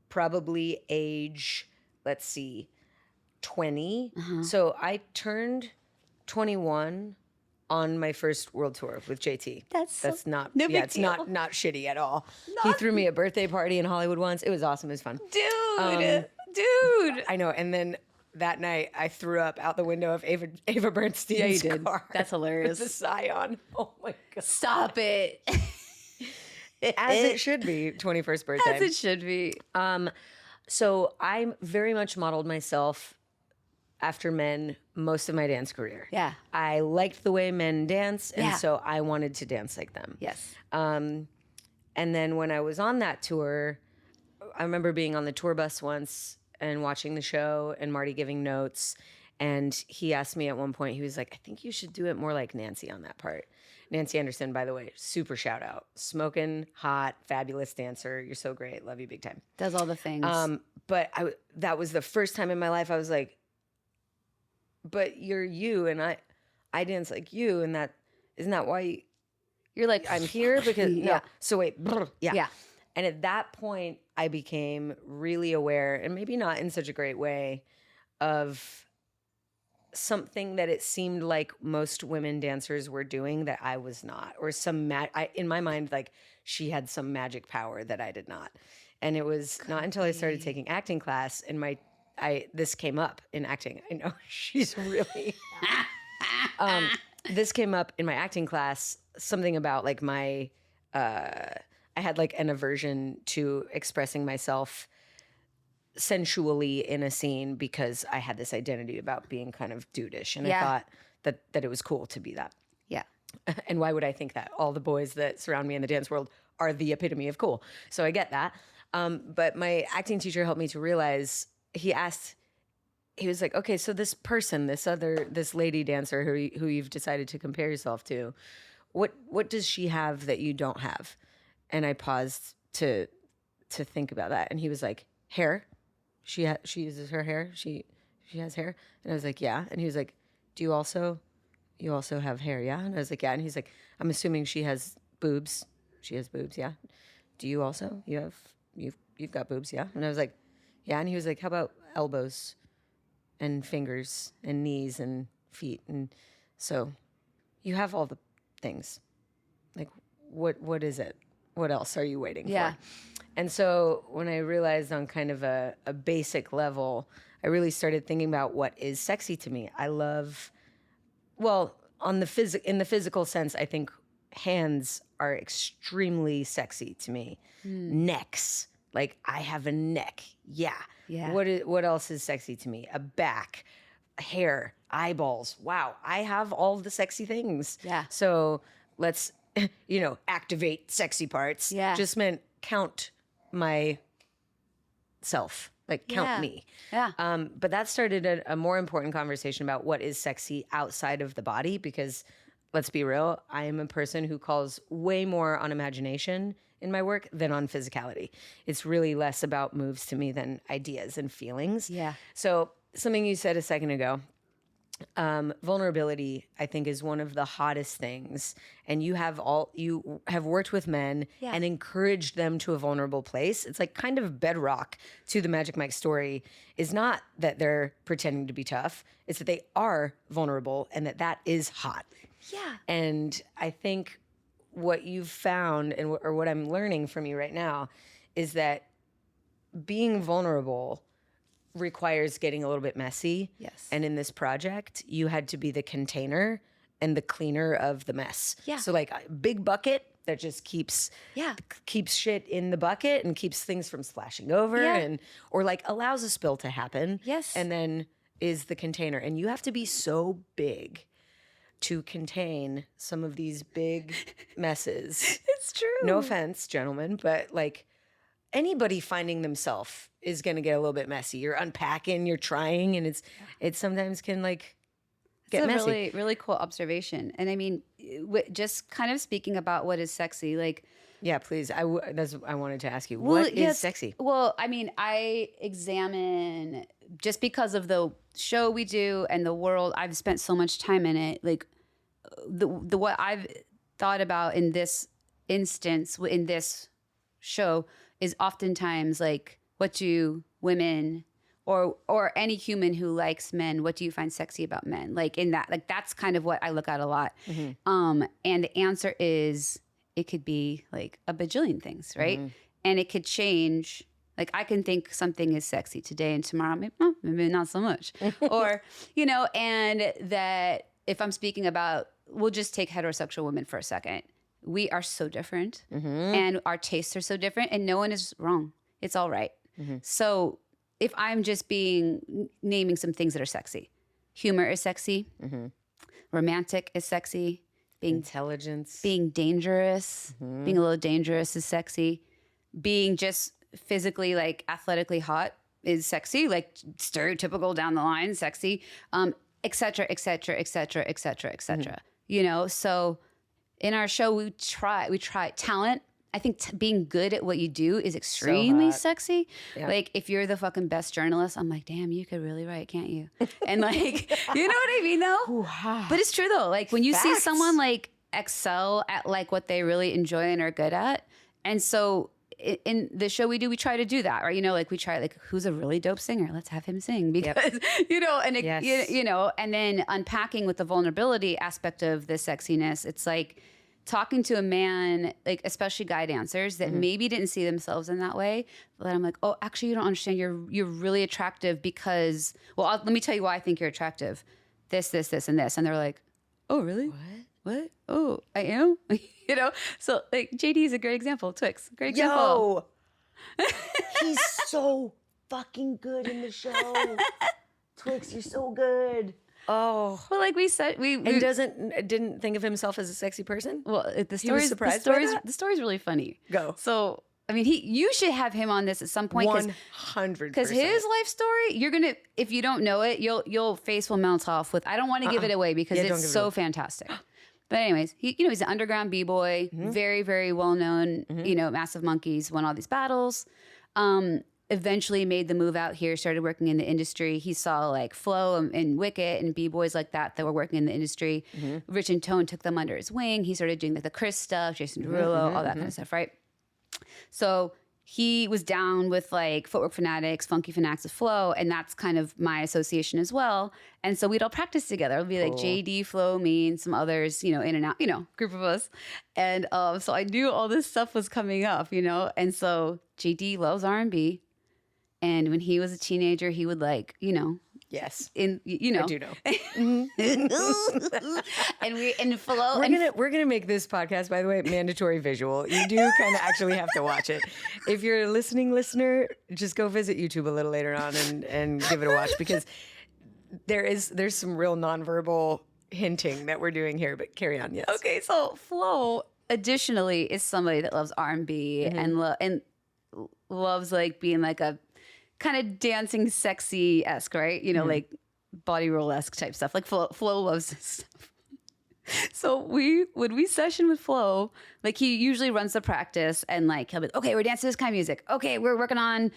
probably age, let's see, 20. So I turned 21 on my first world tour with JT. That's not no big it's deal. not shitty at all. He threw me a birthday party in Hollywood once. It was awesome. It was fun. dude. I know. And then that night I threw up out the window of Ava Bernstein's Yeah, you did. car. That's hilarious. With the Scion. Oh my god. Stop it. As it should be. 21st birthday. As it should be. So I very much modeled myself after men most of my dance career. Yeah. I liked the way men dance, and Yeah. so I wanted to dance like them. Yes. And then when I was on that tour, I remember being on the tour bus once and watching the show and Marty giving notes. And he asked me at one point, he was like, I think you should do it more like Nancy on that part. Nancy Anderson, by the way, super shout out. Smoking, hot, fabulous dancer. You're so great. Love you big time. Does all the things. But that was the first time in my life I was like, but you're you and I dance like you, and that isn't that why You're like, I'm here? Because Yeah. no. So wait, yeah. Yeah. And at that point I became really aware, and maybe not in such a great way, of something that it seemed like most women dancers were doing that I was not, or some in my mind, like she had some magic power that I did not. And it was not until I started taking acting class and this came up in acting. I know she's really, this came up in my acting class, something about like I had like an aversion to expressing myself sensually in a scene because I had this identity about being kind of dudeish, and Yeah. I thought that it was cool to be that. yeah. And why would I think that? All the boys that surround me in the dance world are the epitome of cool. So I get that. But my acting teacher helped me to realize, he was like, okay, so this person, this lady dancer who you've decided to compare yourself to, what does she have that you don't have? And I paused to think about that. And he was like, hair. She uses her hair. She has hair. And I was like, yeah. And he was like, you also have hair, yeah? And I was like, yeah. And he's like, I'm assuming she has boobs. She has boobs, yeah. Do you also? You've got boobs, yeah? And I was like, yeah. And he was like, how about elbows and fingers and knees and feet? And so you have all the things. Like, what is it? What else are you waiting for? And so when I realized on kind of a basic level, I really started thinking about what is sexy to me. I love, well, in the physical sense, I think hands are extremely sexy to me. Necks, Like, I have a neck. Yeah. Yeah. What else is sexy to me? A back, hair, eyeballs. Wow. I have all the sexy things. Yeah. So let's, activate sexy parts. Yeah. Just meant count myself. Like, count me. Yeah. But that started a more important conversation about what is sexy outside of the body, because let's be real, I am a person who calls way more on imagination in my work than on physicality. It's really less about moves to me than ideas and feelings. Yeah. So something you said a second ago, vulnerability, I think, is one of the hottest things. And you have worked with men and encouraged them to a vulnerable place. It's like kind of bedrock to the Magic Mike story is not that they're pretending to be tough. It's that they are vulnerable and that is hot. Yeah. And I think what you've found or what I'm learning from you right now is that being vulnerable requires getting a little bit messy. Yes. And in this project, you had to be the container and the cleaner of the mess. Yeah. So like a big bucket that just keeps shit in the bucket and keeps things from splashing over or like allows a spill to happen. Yes. And then is the container. And you have to be so big to contain some of these big messes. It's true. No offense, gentlemen, but like anybody finding themselves is going to get a little bit messy. You're unpacking, you're trying, and it sometimes can like get messy. It's a really, really cool observation. And I mean, just kind of speaking about what is sexy, like. Yeah, please. I wanted to ask you, what is sexy? Well, I mean, I examine, just because of the show we do and the world, I've spent so much time in it, like the what I've thought about in this instance, in this show, is oftentimes like, what do women or any human who likes men, what do you find sexy about men? Like in that, like that's kind of what I look at a lot. Mm-hmm. And the answer is, it could be like a bajillion things, right? Mm-hmm. And it could change. Like I can think something is sexy today and tomorrow, maybe not so much. Or, and that if I'm speaking about, we'll just take heterosexual women for a second. We are so different and our tastes are so different and no one is wrong. It's all right. Mm-hmm. So if I'm just naming some things that are sexy, humor is sexy, romantic is sexy, intelligence, being dangerous, being a little dangerous is sexy, being just physically, like athletically hot is sexy, like stereotypical down the line, sexy, et cetera, et cetera, et cetera, et cetera, et cetera. So in our show, we try talent. I think being good at what you do is extremely sexy. Yeah. Like if you're the fucking best journalist, I'm like, damn, you could really write, can't you? And like, you know what I mean though? Ooh, but it's true though. Like when you see someone like excel at like what they really enjoy and are good at. And so in the show we do, we try to do that, right? Like we try like, who's a really dope singer? Let's have him sing because, and then unpacking with the vulnerability aspect of the sexiness. It's like, talking to a man, like especially guy dancers that maybe didn't see themselves in that way, but I'm like, oh, actually, you don't understand. You're really attractive because, let me tell you why I think you're attractive. This, and this, and they're like, oh, really? What? Oh, I am. So like JD is a great example. Twix, great example. Yo, he's so fucking good in the show. Twix, you're so good. Oh, well, like we said, we didn't think of himself as a sexy person. Well, the story's really funny. Go. So, I mean, you should have him on this at some point. 100%. Because his life story, if you don't know it, your face will melt off with. I don't want to give it away because it's so fantastic. But anyways, he's an underground b-boy, very, very well known. Massive Monkeys, won all these battles. Eventually made the move out here, started working in the industry. He saw like Flo and Wicket and B-boys like that were working in the industry. Rich and Tone took them under his wing. He started doing like the Chris stuff, Jason Derulo, all that kind of stuff, right? So he was down with like Footwork Fanatics, Funky Fanatics with Flo, and that's kind of my association as well. And so we'd all practice together. It would be like JD, Flo, me, and some others, in and out, group of us. And so I knew all this stuff was coming up, and so JD loves R&B. And when he was a teenager, he would like, Yes. In I do know. and Flo. We're gonna make this podcast, by the way, mandatory visual. You do kind of actually have to watch it. If you're a listener, just go visit YouTube a little later on and give it a watch, because there's some real nonverbal hinting that we're doing here. But carry on, yes. Okay, so Flo additionally is somebody that loves R&B and loves like being like a kind of dancing sexy-esque, right? You know, like body roll-esque type stuff. Like Flo loves this stuff. So when we session with Flo, like he usually runs the practice and like he'll be like, okay, we're dancing this kind of music. Okay, we're working on,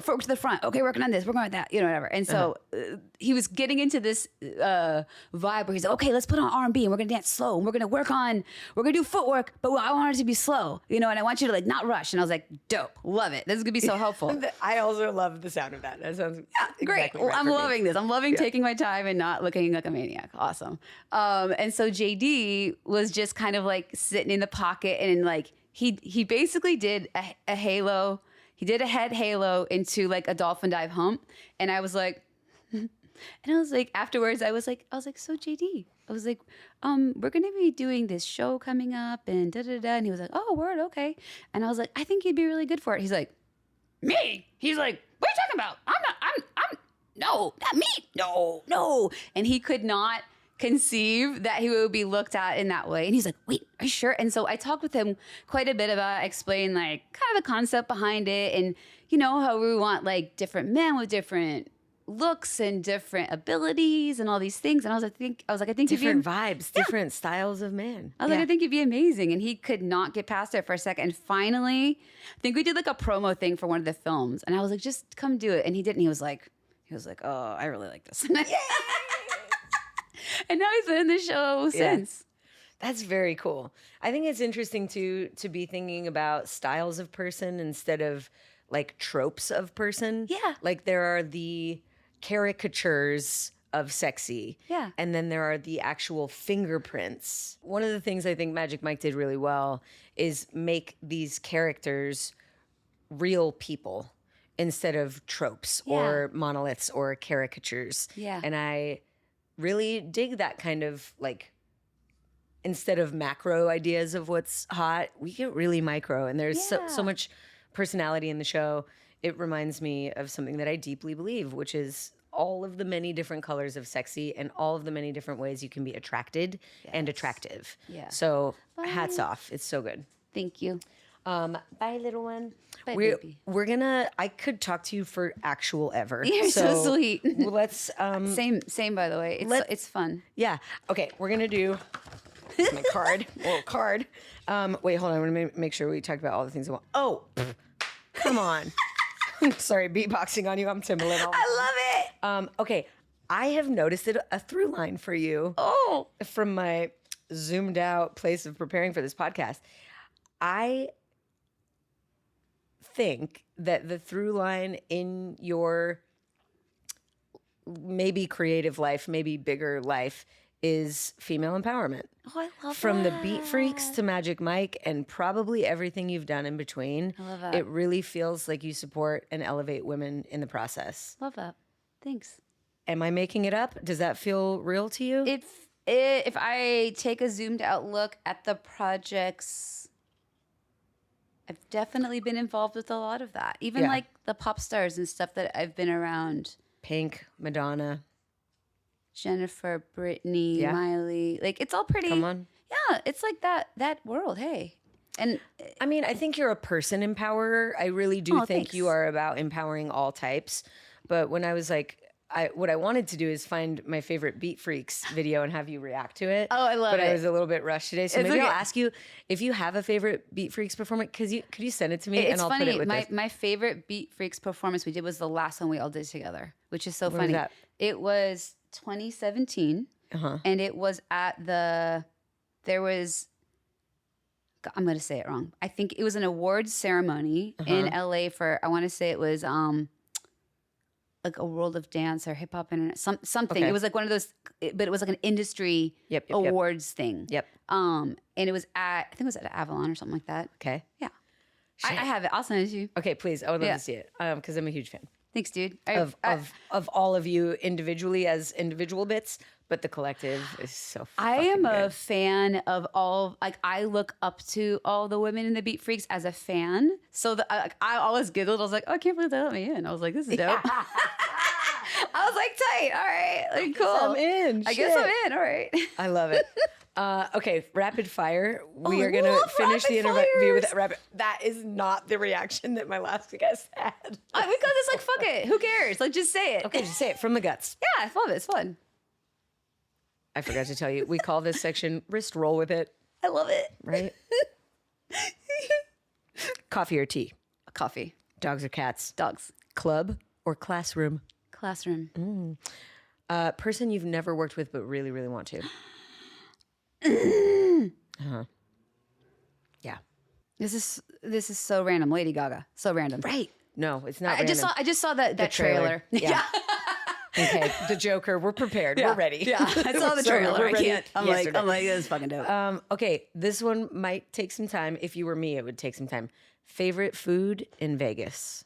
foot to the front. Okay, working on this. We're going with that, whatever. And so he was getting into this vibe where he's like, okay, let's put on R&B and we're gonna dance slow and we're gonna do footwork, but I want it to be slow, and I want you to like not rush. And I was like, dope, love it. This is gonna be so helpful. I also love the sound of that. That sounds great. Exactly right. I'm loving this. I'm loving taking my time and not looking like a maniac. Awesome. And so JD was just kind of like sitting in the pocket, and like he basically did a halo. He did a head halo into like a dolphin dive hump, and I was like, and I was like, afterwards, I was like, so JD, I was like, we're gonna be doing this show coming up, and da da da, and he was like, oh, word, okay, and I was like, I think you'd be really good for it. He's like, me? He's like, what are you talking about? No, not me. No. And he could not conceive that he would be looked at in that way. And he's like, wait, are you sure? And so I talked with him quite a bit about, explain like kind of the concept behind it, and how we want like different men with different looks and different abilities and all these things. And I think different vibes, different styles of man. I was like, I think you'd be amazing. And he could not get past it for a second. And finally, I think we did like a promo thing for one of the films. And I was like, just come do it. And he did. And he was like, oh, I really like this. And now he's been in the show since. That's very cool. I think it's interesting to be thinking about styles of person instead of like tropes of person. Yeah. Like there are the caricatures of sexy. Yeah. And then there are the actual fingerprints. One of the things I think Magic Mike did really well is make these characters real people instead of tropes or monoliths or caricatures. Yeah. And I really dig that kind of like, instead of macro ideas of what's hot, we get really micro, and there's so much personality in the show. It reminds me of something that I deeply believe, which is all of the many different colors of sexy and all of the many different ways you can be attracted and attractive. Yeah. So hats off. It's so good. Thank you. Bye, little one. Bye, baby. I could talk to you for actual ever. You're so sweet. Let's, same, by the way. It's fun. Yeah. Okay. We're going to do my little card. Wait, hold on. I'm going to make sure we talked about all the things I want. Oh, come on. Sorry, beatboxing on you. I'm Timbaland. I love it. Okay. I have noticed a through line for you. Oh. From my zoomed out place of preparing for this podcast. I think that the through line in your maybe creative life, maybe bigger life, is female empowerment. Oh, I love From that. the Beat Freaks to Magic Mike and probably everything you've done in between. I love that. It really feels like you support and elevate women in the process. Love that. Thanks. Am I making it up? Does that feel real to you? If I take a zoomed out look at the projects, I've definitely been involved with a lot of that. Even like the pop stars and stuff that I've been around. Pink, Madonna. Jennifer, Britney, Miley. Like, it's all pretty. Come on. Yeah, it's like that world. Hey. And I mean, I think you're a person empowerer. I really do think thanks. you are about empowering all types. But when I was like, what I wanted to do is find my favorite Beat Freaks video and have you react to it. Oh, I love it. But I was a little bit rushed today. So It's maybe okay. I'll ask you if you have a favorite Beat Freaks performance. Could you send it to me it's and I'll funny. put it with this? My favorite Beat Freaks performance we did was the last one we all did together, which is so When was funny. that? It was 2017, and it was at there was, I'm going to say it wrong. I think it was an awards ceremony in LA for, I want to say it was like a World of Dance or Hip Hop Internet, something. Okay. It was like one of those, but it was like an industry awards thing. Yep. And it was I think it was at Avalon or something like that. Okay. Yeah. I have it. I'll send it to you. Okay, please. I would love to see it because I'm a huge fan. Thanks, dude. Of all of you individually as individual bits, but the collective is so I fucking am a good. fan of all, like, I look up to all the women in the Beat Freaks as a fan. So I always giggled. I was like, oh, I can't believe they let me in. I was like, this is dope. I was like, tight. All right. Like, cool. I'm in. I guess I'm Shit. in. All right. I love it. Okay, rapid fire. We Oh, are going to love finish the rapid interview with fires. rapid. That is not the reaction that my last guest had. Because it's like, fuck it. Who cares? Like, just say it. Okay, just say it from the guts. Yeah, I love it. It's fun. I forgot to tell you, we call this section wrist roll with it, I love it. right? Coffee or tea? Coffee. Dogs or cats? Dogs. Club or classroom? Classroom. Person you've never worked with but really, really want to? Yeah. This is so random. Lady Gaga. So random. Right. No, it's not I just saw that trailer. Yeah. Okay, the Joker. We're prepared. We're ready. Yeah, I saw the So trailer. we're I ready can't. I'm yesterday. like, this is fucking dope. Okay, this one might take some time. If you were me, it would take some time. Favorite food in Vegas?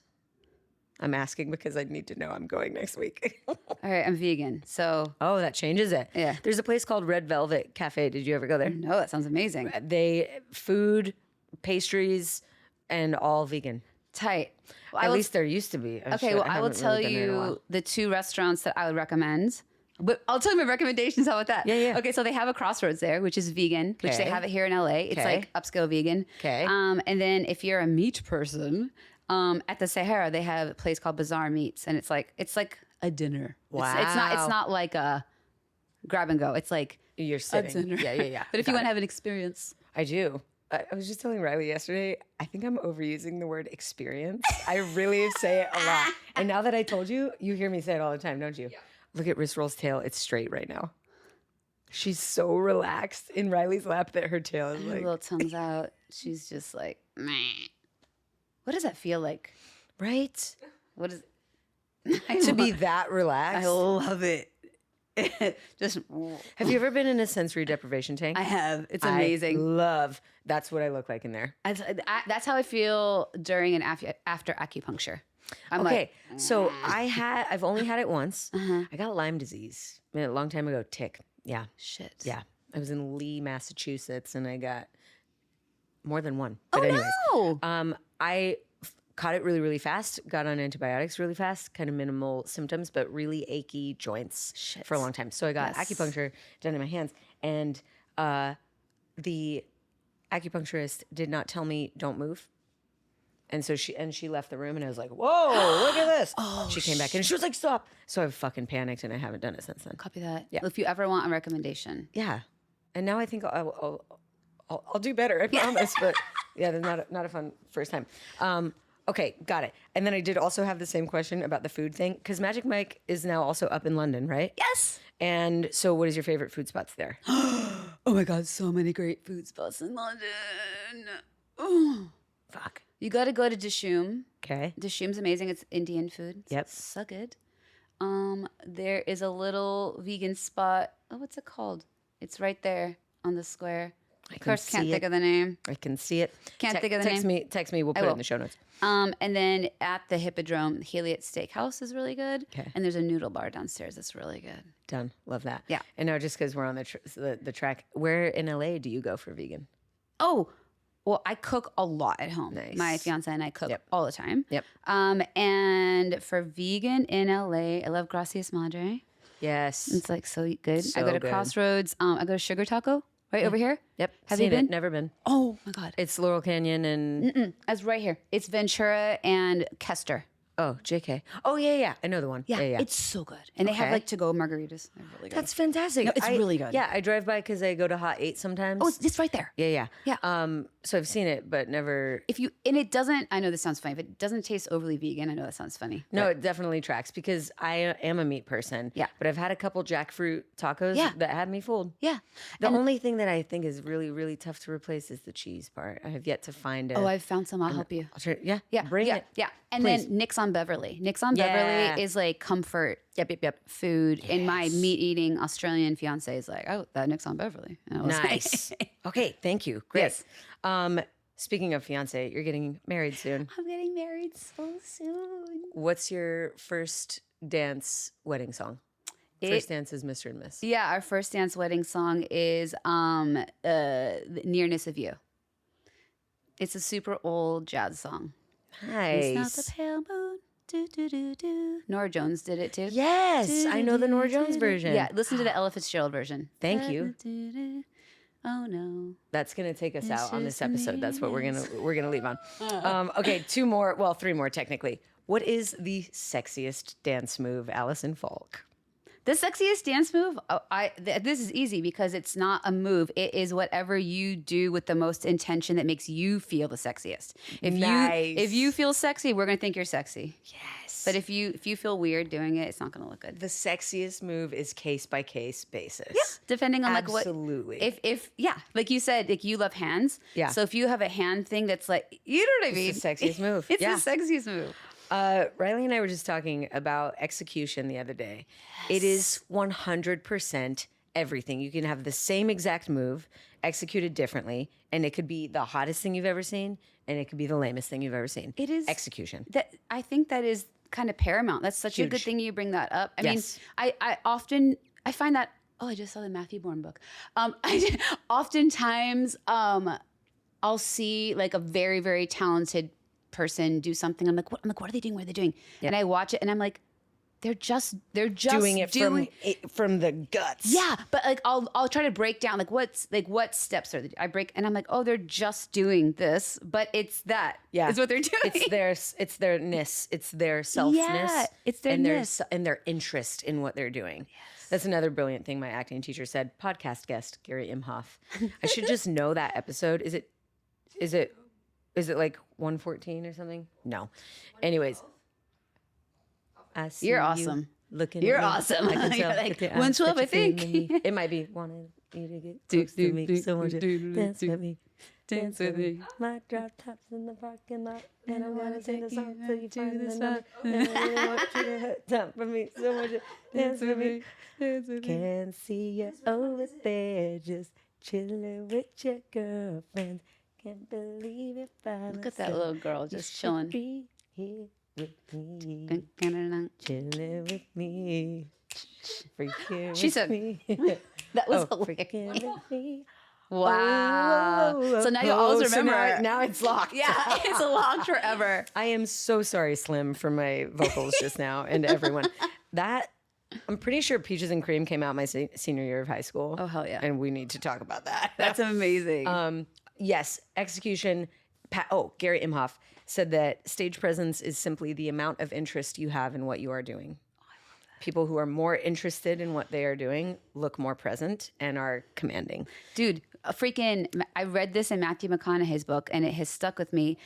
I'm asking because I need to know. I'm going next week. All right, I'm vegan, so Oh, that changes it. Yeah. There's a place called Red Velvet Cafe. Did you ever go there? no, that sounds amazing. They food, pastries, and all vegan. Tight. Well, At least there used to be. okay, well, I will haven't tell really been there in a while. you the 2 restaurants that I would recommend. But I'll tell you my recommendations. How about that? Yeah, yeah. Okay, so they have a Crossroads there, which is vegan, which they Okay. have it here in LA. It's Okay. like upscale vegan. Okay. And then if you're a meat person, at the Sahara they have a place called Bazaar Meats, and it's like a dinner. It's not like a grab and go. It's like You're a sitting. dinner. Yeah. But if you Got want to have an experience, I do. I was just telling Riley yesterday, I think I'm overusing the word experience. I really say it a lot. And now that I told you, you hear me say it all the time, don't you? Yeah. Look at Wrist Roll's tail. It's straight right now. She's so relaxed in Riley's lap that her tail is her like, little tongue's out. She's just like, meh. What does that feel like? right? What is To be that relaxed. I love it. Just Have you ever been in a sensory deprivation tank? I have. It's amazing. That's what I look like in there. That's how I feel during and after acupuncture. I'm Okay, like, so I've only had it once. I got Lyme disease a long time ago. Tick. Yeah. shit. Yeah. I was in Lee, Massachusetts, and I got more than one. But Oh anyways, no. I caught it really, really fast, got on antibiotics really fast, kind of minimal symptoms, but really achy joints Shit. for a long time. So I got Yes. acupuncture done in my hands, and the acupuncturist did not tell me don't move. And so she left the room, and I was like, "Whoa, look at this!" She came back, and she was like, "Stop!" So I fucking panicked, and I haven't done it since then. Copy that. Yeah. If you ever want a recommendation. Yeah, and now I think I'll do better. I promise. But yeah, that's not a fun first time. Okay, got it. And then I did also have the same question about the food thing because Magic Mike is now also up in London, right? Yes. And so, what is your favorite food spots there? Oh my God, so many great food spots in London. Oh. Fuck. You got to go to Dishoom. Okay. Dishoom's amazing. It's Indian food. Yep. So good. There is a little vegan spot. Oh, what's it called? It's right there on the square. Of course, can't think of the name. I can see it. Can't think of the name. Text me. We'll put it will. in the show notes. And then at the Hippodrome, Heliot Steakhouse is really good. Okay. And there's a noodle bar downstairs that's really good. Done. Love that. Yeah. And now, just because we're on the track, where in LA do you go for vegan? Oh, well, I cook a lot at home. Nice. My fiance and I cook Yep. all the time. Yep. And for vegan in LA, I love Gracias Madre. Yes. It's like so good. I So go to good. Crossroads. I go to Sugar Taco right over here. Yep. Have Seen you been? it? Never been. Oh my God. It's Laurel Canyon and It's right here. It's Ventura and Kester. oh, JK. Oh yeah. I know the one. Yeah. It's so good. And they have Okay. like to-go margaritas. They're really good. That's fantastic. No, it's really good. Yeah, I drive by because I go to Hot 8 sometimes. Oh, it's right there. yeah. Yeah. So I've seen it, but never. And it doesn't, I know this sounds funny, but it doesn't taste overly vegan. I know that sounds funny. No, it definitely tracks because I am a meat person. Yeah. But I've had a couple jackfruit tacos Yeah. that had me fooled. Yeah. The only thing that I think is really, really tough to replace is the cheese part. I have yet to find it. Oh, I've found some. I'll help you. Yeah. Bring yeah, it. Yeah. And Please. then Nick's on Beverly. Nick's on Yeah. Beverly is like comfort Yep. food. And my meat eating Australian fiance is like, oh, that Nick's on Beverly. And I was like, Nice. Okay. Thank you. Great. Yes. Speaking of fiance, you're getting married soon. I'm getting married so soon. What's your first dance wedding song? First dance is Mr. and Miss. Yeah, our first dance wedding song is Nearness of You. It's a super old jazz song. Nice. It's not the pale moon. Do, do, do, do. Nora Jones did it too. Yes, I know the Nora Jones version. Yeah, listen to the Ella Fitzgerald version. Thank you. Oh no. That's gonna take us out on this episode. That's what we're gonna leave on. Okay, three more technically. What is the sexiest dance move, Alison Faulk? The sexiest dance move, this is easy because it's not a move. It is whatever you do with the most intention that makes you feel the sexiest. If you feel sexy, we're gonna think you're sexy. Yes. But if you feel weird doing it, it's not gonna look good. The sexiest move is case by case basis. Yeah, depending on Absolutely. If like you said, like you love hands. Yeah. So if you have a hand thing that's like, you know what I mean? It's the sexiest move. It's Yeah. the sexiest move. Riley and I were just talking about execution the other day. It is 100% everything. You can have the same exact move executed differently, and it could be the hottest thing you've ever seen, and it could be the lamest thing you've ever seen. It is execution. I think that is kind of paramount. That's such a good thing you bring that up. I Yes. mean, I find that. Oh, I just saw the Matthew Bourne book. Oftentimes, I'll see like a very, very talented person do something. I'm like, what are they doing? What are they doing? Yeah. And I watch it, and I'm like, they're just doing it from the guts. Yeah, but like I'll try to break down what steps are they? I break, and I'm like, oh, they're just doing this, but it's that. Yeah, it's what they're doing. It's their ness. It's their selfness. Yeah, it's their ness and their interest in what they're doing. Yes. That's another brilliant thing my acting teacher said. Podcast guest Gary Imhoff. I should just know that episode. Is it like 114 or something? No. Anyways. You're awesome. You're awesome. I can tell. You're like 112, I think. It might be wanting you to get close to me. So won't you dance with me? Dance with me. My drop tops in the parking lot, and I'm gonna sing the song till you find the number. And I really want you to hit top for me. So won't you dance with me? Can't see you over there, just chilling with your girlfriends. Can't believe it. Look at that little girl just chilling. Be here with me, chilling with me, freaking she said, me. That was freaking with me. Wow. So now you always remember. So now it's locked. Yeah, it's locked forever. I am so sorry, Slim, for my vocals just now, and everyone. I'm pretty sure Peaches and Cream came out my senior year of high school. Oh, hell yeah. And we need to talk about that. That's amazing. Yes, execution. Gary Imhoff said that stage presence is simply the amount of interest you have in what you are doing. Oh, I love that. People who are more interested in what they are doing look more present and are commanding. Dude, I read this in Matthew McConaughey's book, and it has stuck with me.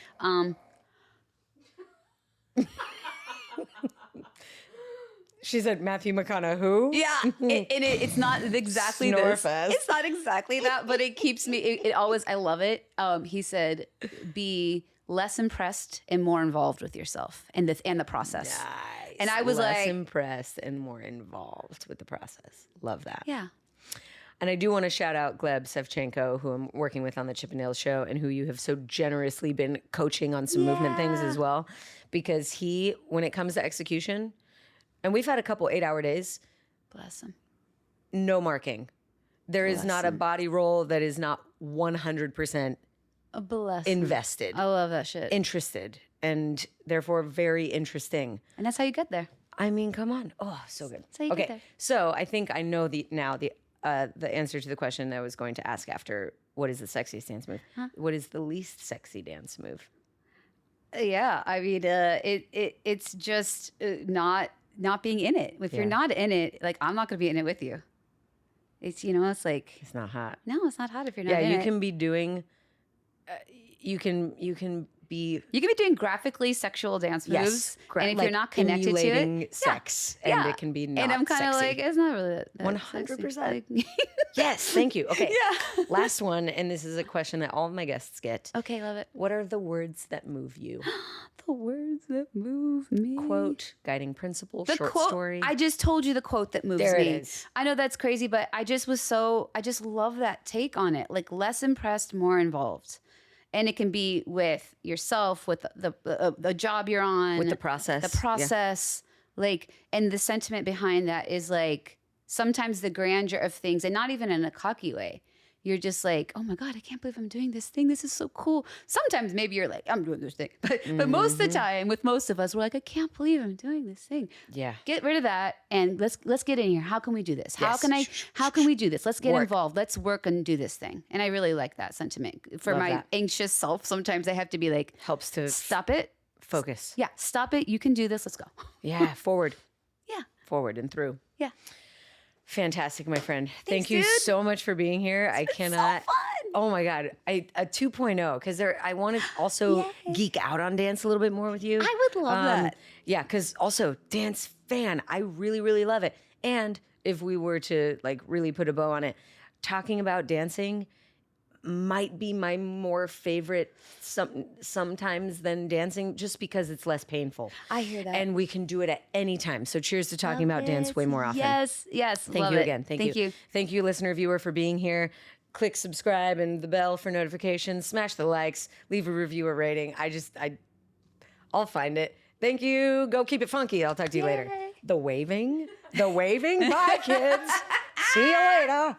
She said Matthew McConaughey who? Yeah, it's not exactly this. It's not exactly that, but it keeps me. It always. I love it. He said, "Be less impressed and more involved with yourself and the process." Nice. And I was less like, impressed and more involved with the process. Love that. Yeah. And I do want to shout out Gleb Sevchenko, who I'm working with on the Chippendales show, and who you have so generously been coaching on some movement things as well, because when it comes to execution. And we've had a couple 8-hour days. Bless him. No marking. There is not a body roll that is not 100% invested. I love that shit. Interested. And therefore very interesting. And that's how you get there. I mean, come on. Oh, so good. That's how you get there. So I think I know the answer to the question I was going to ask after, what is the sexiest dance move? Huh? What is the least sexy dance move? Yeah. I mean, it's just not being in it. If you're not in it, like, I'm not going to be in it with you. It's, it's like, it's not hot. No, it's not hot if you're not in it. Yeah, you can be doing, you can be doing graphically sexual dance moves. And if you're not connected to it, sex. And it can be not and I'm kind of like, it's not really that 100%. Yes, thank you. Okay. Yeah. Last one, and this is a question that all of my guests get. Okay, love it. What are the words that move you? The words that move me. Quote, guiding principle, short story. I just told you the quote that moves me. There it is. I know that's crazy, but I just love that take on it. Like, less impressed, more involved. And it can be with yourself, with the job you're on, With the process. the process, like, and the sentiment behind that is like sometimes the grandeur of things, and not even in a cocky way. You're just like, oh my God, I can't believe I'm doing this thing. This is so cool. Sometimes maybe you're like, I'm doing this thing. But most of the time, with most of us, we're like, I can't believe I'm doing this thing. Yeah. Get rid of that and let's get in here. How can we do this? Yes. How can we do this? Let's get Work. involved. Let's work and do this thing. And I really like that sentiment. For Love my that. anxious self, sometimes I have to be like, Helps to stop it. focus. Yeah, stop it. You can do this. Let's go. Yeah. Forward. Yeah. Forward and through. Yeah. Fantastic, my friend. Thank Thanks, you dude. so much for being here. I cannot. So fun. Oh my God. A 2.0, because I want to also Yay. geek out on dance a little bit more with you. I would love that. Yeah, because also dance fan. I really, really love it. And if we were to like really put a bow on it, talking about dancing might be my more favorite sometimes than dancing, just because it's less painful. I hear that. And we can do it at any time. So cheers to talking about dance way more often. Yes. Thank love you it. again. Thank you. Thank you, listener, viewer, for being here. Click subscribe and the bell for notifications. Smash the likes. Leave a review or rating. I'll find it. Thank you. Go keep it funky. I'll talk to you later. Yay. The waving. Bye, kids. See you later.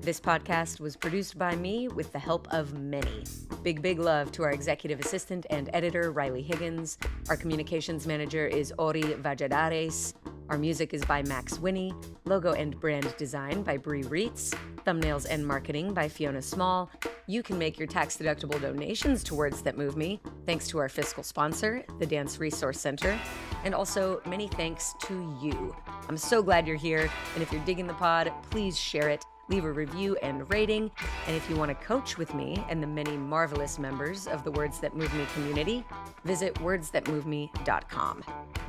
This podcast was produced by me with the help of many. Big love to our executive assistant and editor, Riley Higgins. Our communications manager is Ori Valladares. Our music is by Max Winnie. Logo and brand design by Bree Reitz. Thumbnails and marketing by Fiona Small. You can make your tax-deductible donations to Words That Move Me, thanks to our fiscal sponsor, the Dance Resource Center. And also, many thanks to you. I'm so glad you're here, and if you're digging the pod, please share it. Leave a review and rating. And if you want to coach with me and the many marvelous members of the Words That Move Me community, visit wordsthatmoveme.com.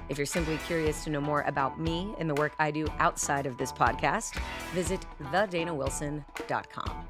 If you're simply curious to know more about me and the work I do outside of this podcast, visit thedanawilson.com.